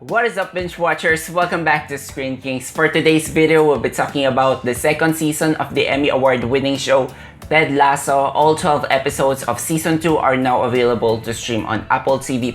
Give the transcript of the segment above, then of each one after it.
What is up, binge watchers? Welcome back to Screen Kings. For today's video, we'll be talking about the second season of the Emmy Award-winning show Ted Lasso. All 12 episodes of season 2 are now available to stream on Apple TV+.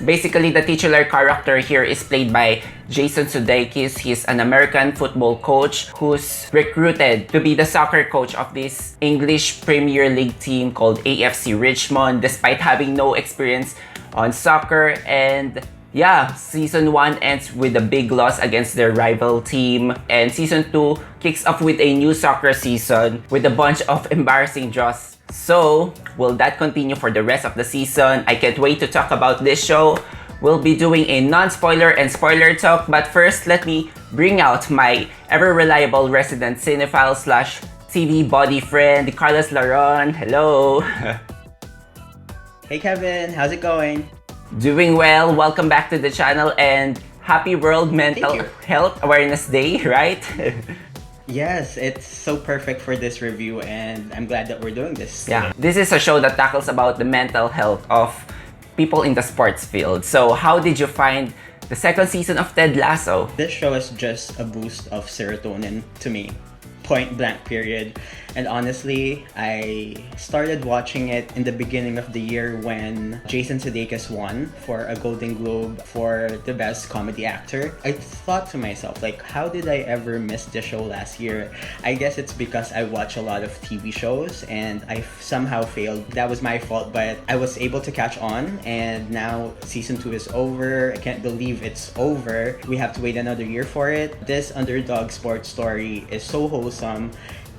Basically, the titular character here is played by Jason Sudeikis. He's an American football coach who's recruited to be the soccer coach of this English Premier League team called AFC Richmond, despite having no experience on soccer. And yeah, season 1 ends with a big loss against their rival team, and season 2 kicks off with a new soccer season with a bunch of embarrassing draws. So, will that continue for the rest of the season? I can't wait to talk about this show. We'll be doing a non-spoiler and spoiler talk, but first, let me bring out my ever-reliable resident cinephile slash TV body friend, Carlos Laron. Hello! Hey Kevin, how's it going? Doing well. Welcome back to the channel and happy World Mental Health Awareness Day, right? Yes, it's so perfect for this review and I'm glad that we're doing this. Yeah, this is a show that tackles about the mental health of people in the sports field. So how did you find the second season of Ted Lasso? This show is just a boost of serotonin to me. Point blank period. And honestly, I started watching it in the beginning of the year when Jason Sudeikis won for a Golden Globe for the best comedy actor. I thought to myself, like, how did I ever miss the show last year? I guess it's because I watch a lot of TV shows and I somehow failed. That was my fault, but I was able to catch on, and now season 2 is over. I can't believe it's over. We have to wait another year for it. This underdog sports story is so wholesome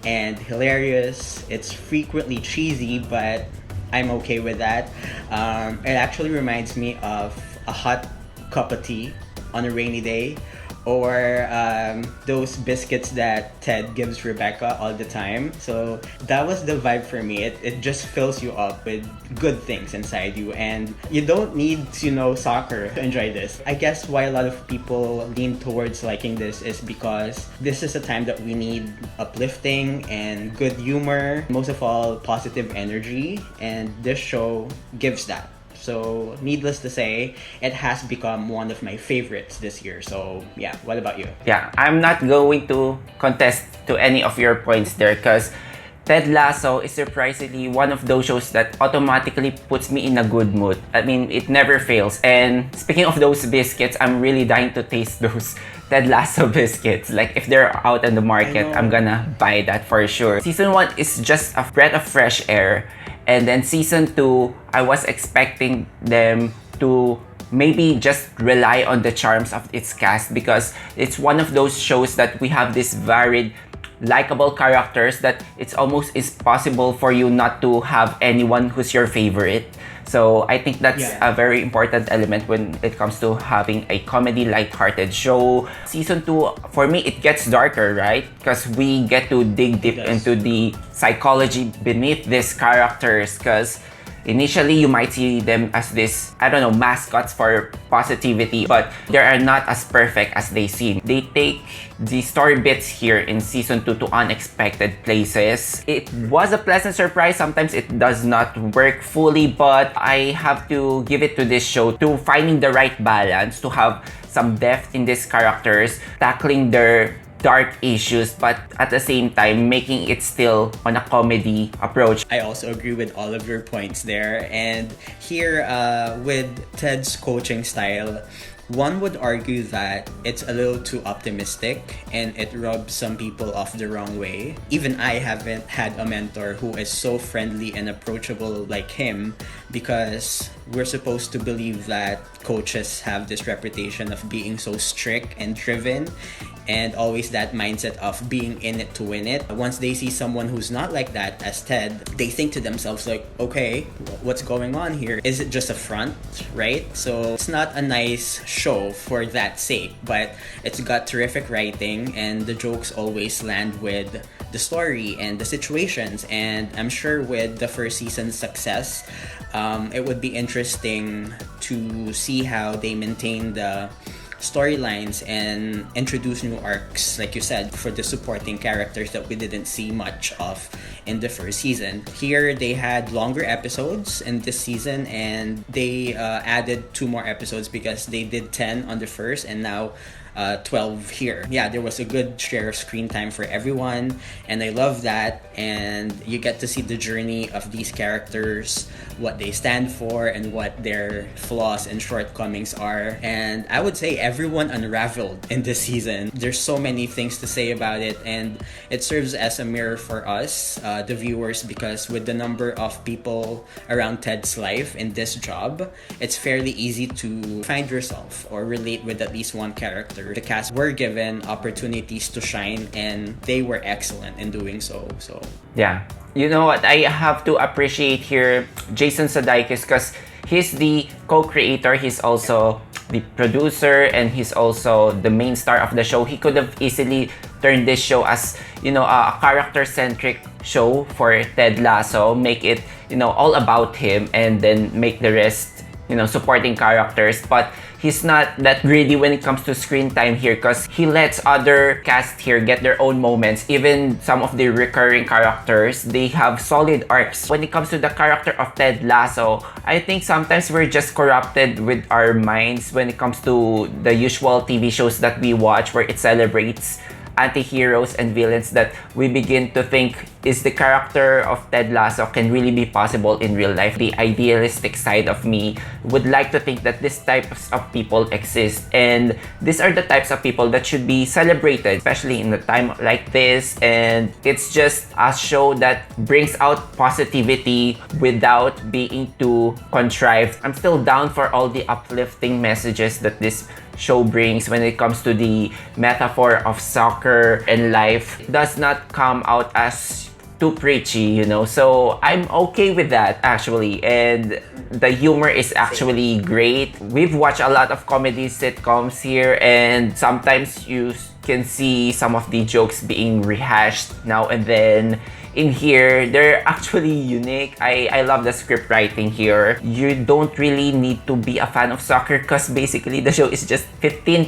and hilarious. It's frequently cheesy, but I'm okay with that. It actually reminds me of a hot cup of tea on a rainy day, or those biscuits that Ted gives Rebecca all the time. So that was the vibe for me. It just fills you up with good things inside you, and you don't need to know soccer to enjoy this. I guess why a lot of people lean towards liking this is because this is a time that we need uplifting and good humor, most of all positive energy, and this show gives that. So, needless to say, it has become one of my favorites this year. So, yeah, what about you? Yeah, I'm not going to contest to any of your points there because Ted Lasso is surprisingly one of those shows that automatically puts me in a good mood. I mean, it never fails. And speaking of those biscuits, I'm really dying to taste those Ted Lasso biscuits. Like, if they're out in the market, I'm gonna buy that for sure. Season 1 is just a breath of fresh air. And then season 2, I was expecting them to maybe just rely on the charms of its cast, because it's one of those shows that we have this varied, likable characters that it's almost impossible for you not to have anyone who's your favorite. So I think that's a very important element when it comes to having a comedy light-hearted show. Season 2, for me, it gets darker, right? Because we get to dig deep into the psychology beneath these characters, because initially, you might see them as this, I don't know, mascots for positivity, but they are not as perfect as they seem. They take the story bits here in season 2 to unexpected places. It was a pleasant surprise. Sometimes it does not work fully, but I have to give it to this show to finding the right balance, to have some depth in these characters, tackling their dark issues, but at the same time making it still on a comedy approach. I also agree with all of your points there, and here with Ted's coaching style, one would argue that it's a little too optimistic and it rubs some people off the wrong way. Even I haven't had a mentor who is so friendly and approachable like him, because we're supposed to believe that coaches have this reputation of being so strict and driven, and always that mindset of being in it to win it. Once they see someone who's not like that as Ted, they think to themselves like, okay, what's going on here? Is it just a front, right? So it's not a nice show for that sake, but it's got terrific writing and the jokes always land with the story and the situations. And I'm sure with the first season's success, it would be interesting to see how they maintain the storylines and introduce new arcs, like you said, for the supporting characters that we didn't see much of in the first season. Here, they had longer episodes in this season, and they added 2 more episodes because they did 10 on the first and now 12 here. Yeah, there was a good share of screen time for everyone, and I love that. And you get to see the journey of these characters, what they stand for, and what their flaws and shortcomings are. And I would say everyone unraveled in this season. There's so many things to say about it, and it serves as a mirror for us, the viewers, because with the number of people around Ted's life in this job, it's fairly easy to find yourself or relate with at least one character. The cast were given opportunities to shine, and they were excellent in doing so. Yeah. You know what? I have to appreciate here Jason Sudeikis because he's the co-creator. He's also the producer, and he's also the main star of the show. He could have easily turned this show as, a character-centric show for Ted Lasso, make it, all about him, and then make the rest, supporting characters. But he's not that greedy when it comes to screen time here because he lets other cast here get their own moments. Even some of the recurring characters, they have solid arcs. When it comes to the character of Ted Lasso, I think sometimes we're just corrupted with our minds when it comes to the usual TV shows that we watch where it celebrates anti-heroes and villains, that we begin to think, is the character of Ted Lasso can really be possible in real life? The idealistic side of me would like to think that these types of people exist, and these are the types of people that should be celebrated, especially in a time like this. And it's just a show that brings out positivity without being too contrived. I'm still down for all the uplifting messages that this show brings when it comes to the metaphor of soccer and life. It does not come out as too preachy, so I'm okay with that actually. And the humor is actually great. We've watched a lot of comedy sitcoms here, and sometimes you can see some of the jokes being rehashed now and then. In here, they're actually unique. I love the script writing here. You don't really need to be a fan of soccer because basically the show is just 15%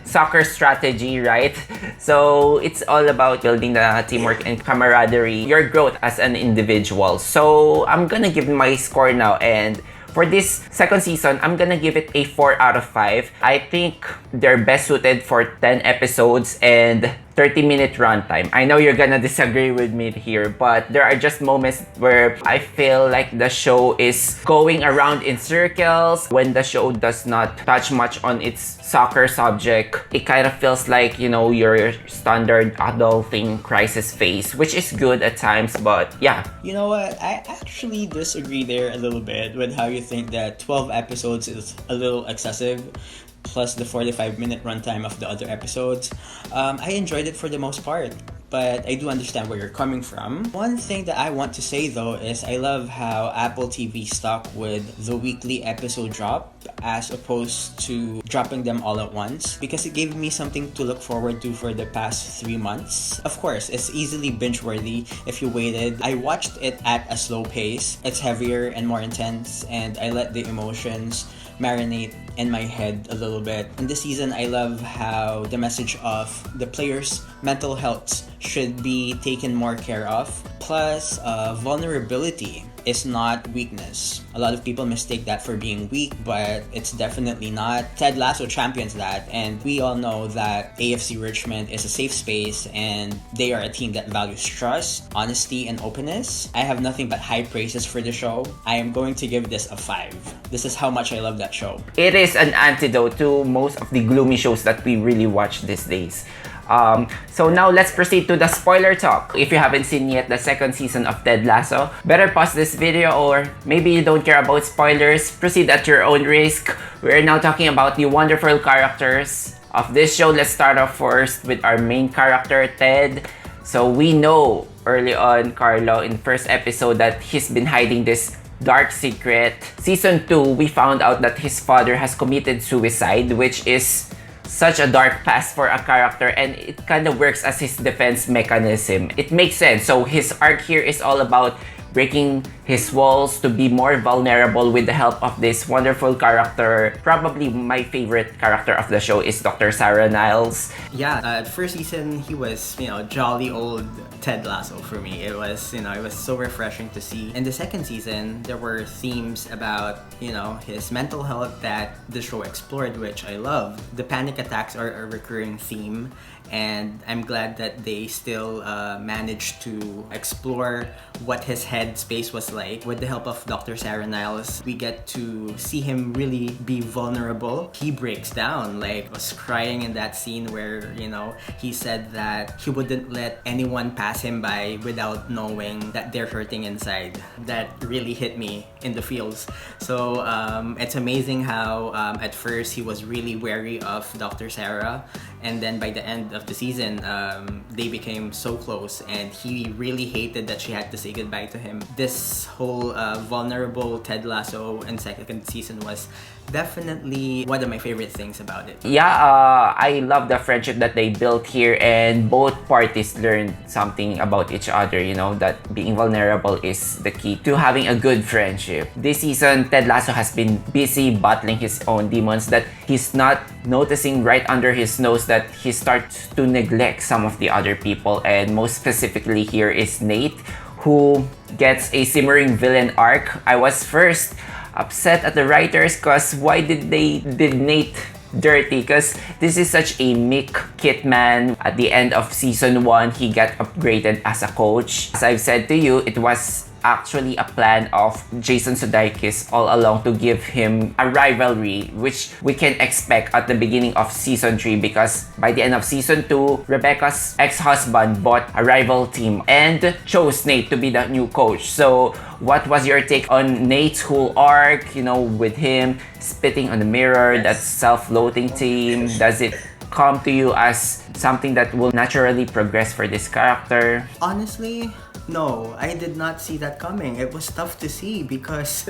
soccer strategy, right? So it's all about building the teamwork and camaraderie, your growth as an individual. So I'm gonna give my score now, and for this second season, I'm gonna give it a 4 out of 5. I think they're best suited for 10 episodes and 30-minute runtime. I know you're gonna disagree with me here, but there are just moments where I feel like the show is going around in circles. When the show does not touch much on its soccer subject, it kind of feels like, your standard adulting crisis phase, which is good at times, but yeah. You know what? I actually disagree there a little bit with how you think that 12 episodes is a little excessive, plus the 45-minute runtime of the other episodes. I enjoyed it for the most part, but I do understand where you're coming from. One thing that I want to say though is I love how Apple TV stuck with the weekly episode drop as opposed to dropping them all at once, because it gave me something to look forward to for the past 3 months. Of course, it's easily binge-worthy if you waited. I watched it at a slow pace. It's heavier and more intense, and I let the emotions marinate in my head a little bit. In this season, I love how the message of the players' mental health should be taken more care of. Plus, vulnerability is not weakness. A lot of people mistake that for being weak, but it's definitely not. Ted Lasso champions that, and we all know that AFC Richmond is a safe space, and they are a team that values trust, honesty, and openness. I have nothing but high praises for the show. I am going to give this a 5. This is how much I love that show. It is an antidote to most of the gloomy shows that we really watch these days. So now let's proceed to the spoiler talk. If you haven't seen yet the second season of Ted Lasso, better pause this video, or maybe you don't care about spoilers, proceed at your own risk. We're now talking about the wonderful characters of this show. Let's start off first with our main character, Ted. So we know early on, Carlo, in first episode that he's been hiding this dark secret. Season 2, we found out that his father has committed suicide, which is such a dark past for a character, and it kind of works as his defense mechanism. It makes sense. So his arc here is all about breaking his walls to be more vulnerable with the help of this wonderful character. Probably my favorite character of the show is Dr. Sarah Niles. Yeah, first season he was, jolly old Ted Lasso for me. It was so refreshing to see. In the second season, there were themes about, his mental health that the show explored, which I love. The panic attacks are a recurring theme, and I'm glad that they still managed to explore what his head space was like. With the help of Dr. Sarah Niles, we get to see him really be vulnerable. He breaks down, was crying in that scene where, he said that he wouldn't let anyone pass him by without knowing that they're hurting inside. That really hit me in the feels. So it's amazing how at first he was really wary of Dr. Sarah, and then by the end of the season, they became so close, and he really hated that she had to say goodbye to him. This whole vulnerable Ted Lasso in second season was definitely one of my favorite things about it. Yeah, I love the friendship that they built here, and both parties learned something about each other, that being vulnerable is the key to having a good friendship. This season, Ted Lasso has been busy battling his own demons that he's not noticing right under his nose, that he starts to neglect some of the other people, and most specifically here is Nate, who gets a simmering villain arc. I was first upset at the writers because why did Nate dirty? Because this is such a meek kit man. At the end of season 1, he got upgraded as a coach. As I've said to you, it was actually a plan of Jason Sudeikis all along to give him a rivalry, which we can expect at the beginning of season 3, because by the end of season 2, Rebecca's ex-husband bought a rival team and chose Nate to be the new coach. So what was your take on Nate's whole arc, with him spitting on the mirror, that self-loathing team? Does it come to you as something that will naturally progress for this character? Honestly, no, I did not see that coming. It was tough to see because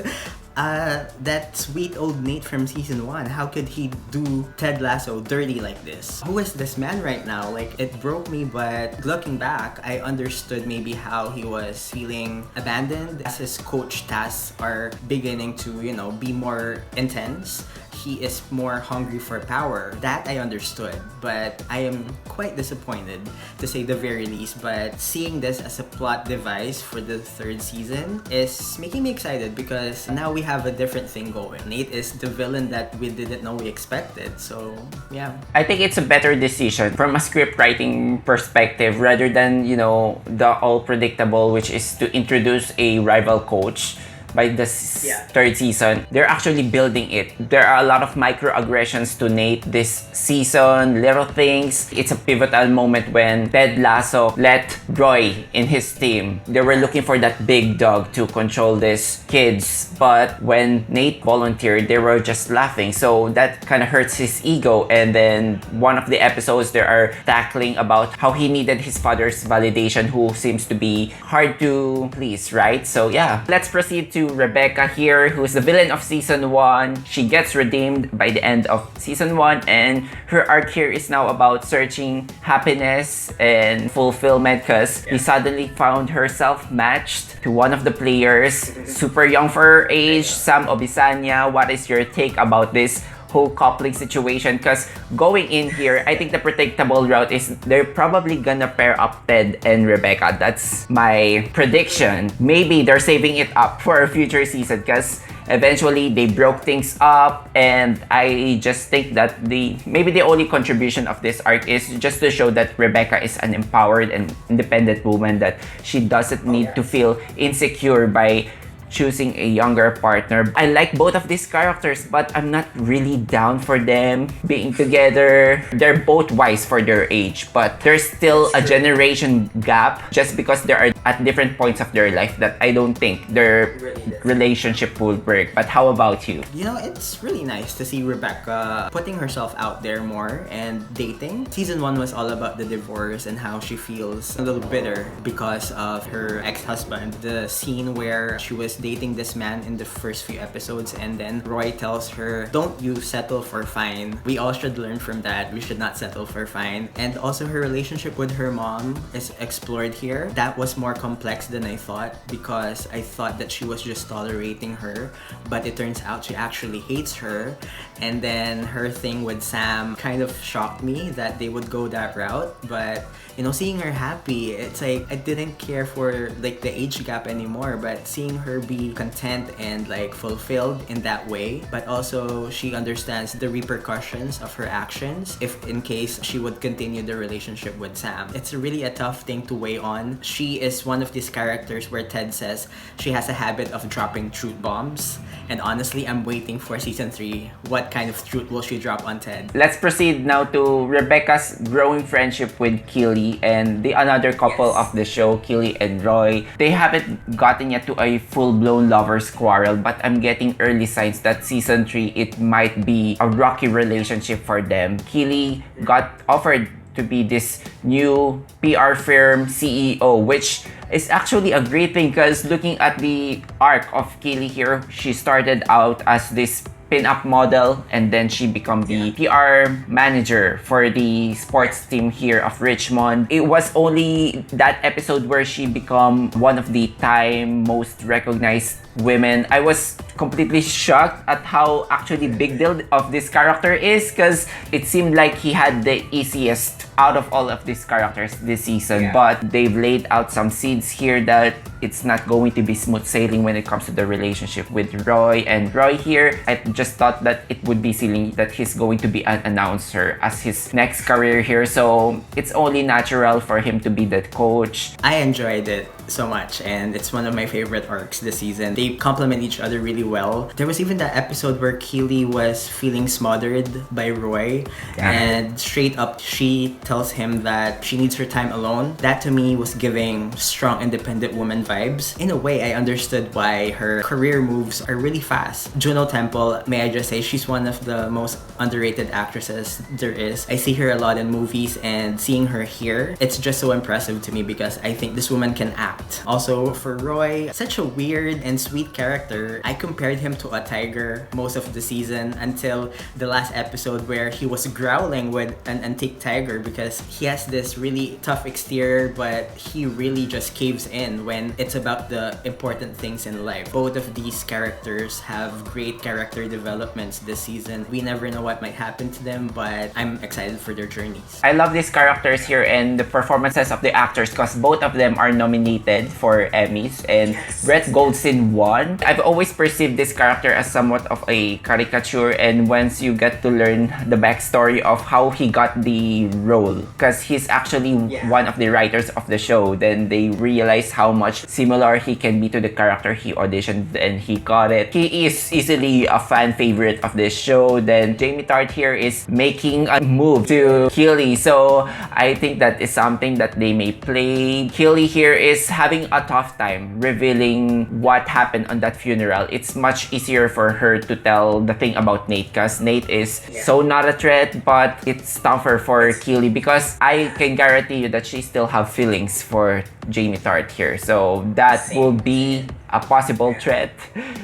that sweet old Nate from season 1, how could he do Ted Lasso dirty like this? Who is this man right now? It broke me, but looking back, I understood maybe how he was feeling abandoned as his coach tasks are beginning to, be more intense. He is more hungry for power. That I understood, but I am quite disappointed, to say the very least. But seeing this as a plot device for the third season is making me excited, because now we have a different thing going. Nate is the villain that we didn't know we expected. So yeah, I think it's a better decision from a script writing perspective, rather than the all predictable, which is to introduce a rival coach. By the third season, they're actually building it. There are a lot of microaggressions to Nate this season, little things. It's a pivotal moment when Ted Lasso let Roy in his team. They were looking for that big dog to control these kids, but when Nate volunteered, they were just laughing. So that kind of hurts his ego. And then one of the episodes, they are tackling about how he needed his father's validation, who seems to be hard to please, right? So yeah, let's proceed to Rebecca here, who's the villain of season 1. She gets redeemed by the end of season 1, and her arc here is now about searching happiness and fulfillment, because he suddenly found herself matched to one of the players, super young for her age, Sam Obisanya. What is your take about this whole coupling situation? Because going in here, I think the predictable route is they're probably gonna pair up Ted and Rebecca. That's my prediction. Maybe they're saving it up for a future season, because eventually they broke things up, and I just think that maybe the only contribution of this arc is just to show that Rebecca is an empowered and independent woman, that she doesn't need to feel insecure by choosing a younger partner. I like both of these characters, but I'm not really down for them being together. They're both wise for their age, but there's still a generation gap just because they are at different points of their life that I don't think their relationship will work. But how about you? You know, it's really nice to see Rebecca putting herself out there more and dating. Season 1 was all about the divorce and how she feels a little bitter because of her ex-husband. The scene where she was dating this man in the first few episodes, and then Roy tells her, don't you settle for fine. We all should learn from that. We should not settle for fine. And also her relationship with her mom is explored here. That was more more complex than I thought, because I thought that she was just tolerating her, but it turns out she actually hates her. And then her thing with Sam kind of shocked me that they would go that route, but you know, seeing her happy, it's like I didn't care for like the age gap anymore, but seeing her be content and like fulfilled in that way, but also she understands the repercussions of her actions if in case she would continue the relationship with Sam. It's really a tough thing to weigh on. She is one of these characters where Ted says she has a habit of dropping truth bombs, and honestly, I'm waiting for season 3. What kind of truth will she drop on Ted? Let's proceed now to Rebecca's growing friendship with Keely and the another couple of the show, Keely and Roy. They haven't gotten yet to a full-blown lovers quarrel, but I'm getting early signs that season 3, it might be a rocky relationship for them. Keely got offered to be this new PR firm CEO, which is actually a great thing because looking at the arc of Keely here, she started out as this pin-up model and then she became the PR manager for the sports team here of Richmond. It was only that episode where she became one of the time most recognized women. I was completely shocked at how actually big deal of this character is, because it seemed like he had the easiest out of all of these characters this season, but they've laid out some seeds here that it's not going to be smooth sailing when it comes to the relationship with Roy. And Roy here, I just thought that it would be silly that he's going to be an announcer as his next career here, so it's only natural for him to be the coach. I enjoyed it so much, and it's one of my favorite arcs this season. They complement each other really well. There was even that episode where Keely was feeling smothered by Roy, and straight up she tells him that she needs her time alone. That to me was giving strong independent woman vibes. In a way, I understood why her career moves are really fast. Juno Temple, may I just say, she's one of the most underrated actresses there is. I see her a lot in movies, and seeing her here, it's just so impressive to me because I think this woman can act. Also, for Roy, such a weird and sweet character. I compared him to a tiger most of the season until the last episode where he was growling with an antique tiger because he has this really tough exterior, but he really just caves in when it's about the important things in life. Both of these characters have great character developments this season. We never know what might happen to them, but I'm excited for their journeys. I love these characters here and the performances of the actors because both of them are nominated for Emmys, and Brett Goldstein won. I've always perceived this character as somewhat of a caricature, and once you get to learn the backstory of how he got the role, because he's actually one of the writers of the show, then they realize how much similar he can be to the character he auditioned and he got it. He is easily a fan favorite of this show. Then Jamie Tart here is making a move to Keely, so I think that is something that they may play. Keely here is having a tough time revealing what happened on that funeral. It's much easier for her to tell the thing about Nate because Nate is so not a threat, but it's tougher for Keely because I can guarantee you that she still have feelings for Jamie Tart here. So that will be a possible threat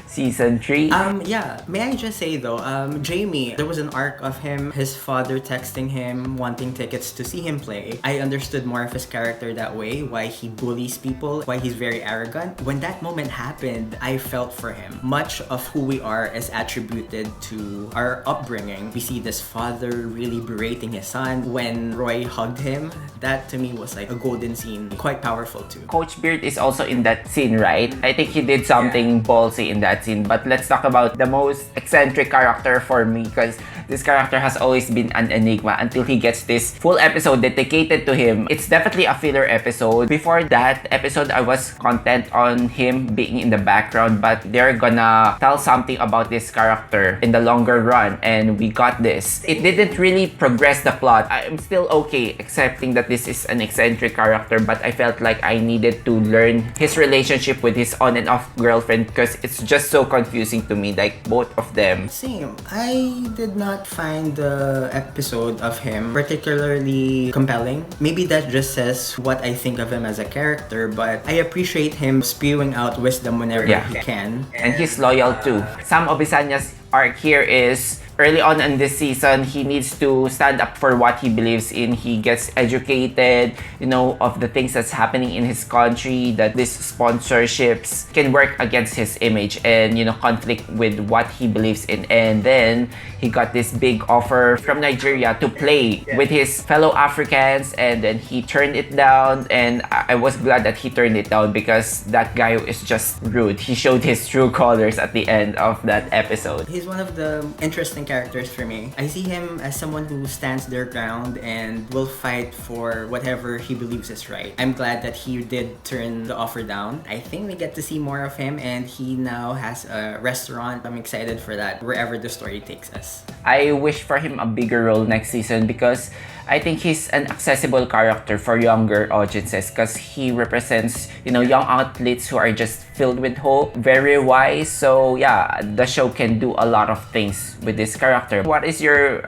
season 3. May I just say though, Jamie, there was an arc of him, his father texting him wanting tickets to see him play. I understood more of his character that way, why he bullies people, why he's very arrogant. When that moment happened, I felt for him. Much of who we are is attributed to our upbringing. We see this father really berating his son. When Roy hugged him, that to me was like a golden scene, quite powerful too. Coach Beard is also in that scene, right? I think he did something ballsy in that scene. But let's talk about the most eccentric character for me, because this character has always been an enigma until he gets this full episode dedicated to him. It's definitely a filler episode. Before that episode, I was content on him being in the background, but they're gonna tell something about this character in the longer run, and we got this. It didn't really progress the plot. I'm still okay accepting that this is an eccentric character, but I felt like I needed to learn his relationship with his on and off girlfriend because it's just so confusing to me, like both of them. Same. I did not find the episode of him particularly compelling. Maybe that just says what I think of him as a character, but I appreciate him spewing out wisdom whenever he can. And he's loyal too. Sam Obisania's arc here is early on in this season, he needs to stand up for what he believes in. He gets educated, of the things that's happening in his country, that these sponsorships can work against his image and, conflict with what he believes in. And then he got this big offer from Nigeria to play with his fellow Africans, and then he turned it down. And I was glad that he turned it down because that guy is just rude. He showed his true colors at the end of that episode. He's one of the interesting characters for me. I see him as someone who stands their ground and will fight for whatever he believes is right. I'm glad that he did turn the offer down. I think we get to see more of him, and he now has a restaurant. I'm excited for that, wherever the story takes us. I wish for him a bigger role next season because I think he's an accessible character for younger audiences because he represents, young athletes who are just filled with hope, very wise. So yeah, the show can do a lot of things with this character. What is your,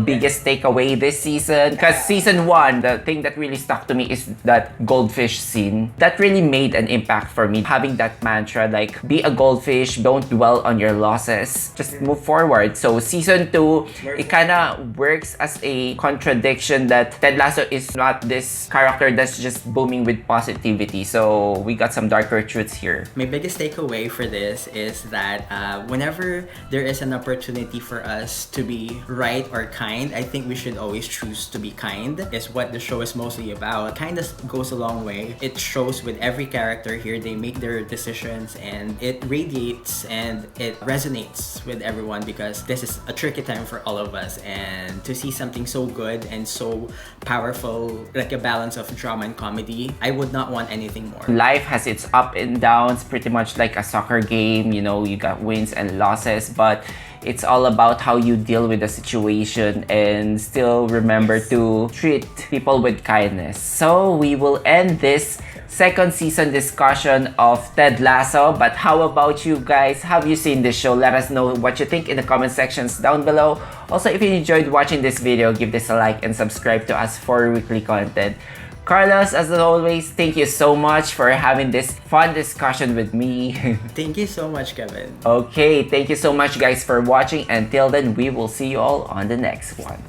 biggest takeaway this season? Because season 1, the thing that really stuck to me is that goldfish scene. That really made an impact for me. Having that mantra, like, be a goldfish, don't dwell on your losses, just move forward. So season 2, it kind of works as a contradiction that Ted Lasso is not this character that's just booming with positivity. So we got some darker truths here. My biggest takeaway for this is that whenever there is an opportunity for us to be right or kind, I think we should always choose to be kind, is what the show is mostly about. Kindness goes a long way. It shows with every character here. They make their decisions and it radiates and it resonates with everyone because this is a tricky time for all of us, and to see something so good and so powerful, like a balance of drama and comedy, I would not want anything more. Life has its up and downs, pretty much like a soccer game. You got wins and losses, but it's all about how you deal with the situation and still remember to treat people with kindness. So we will end this second season discussion of Ted Lasso. But how about you guys? Have you seen this show? Let us know what you think in the comment sections down below. Also, if you enjoyed watching this video, give this a like and subscribe to us for weekly content. Carlos, as always, thank you so much for having this fun discussion with me. Thank you so much, Kevin. Okay, thank you so much guys for watching. Until then, we will see you all on the next one.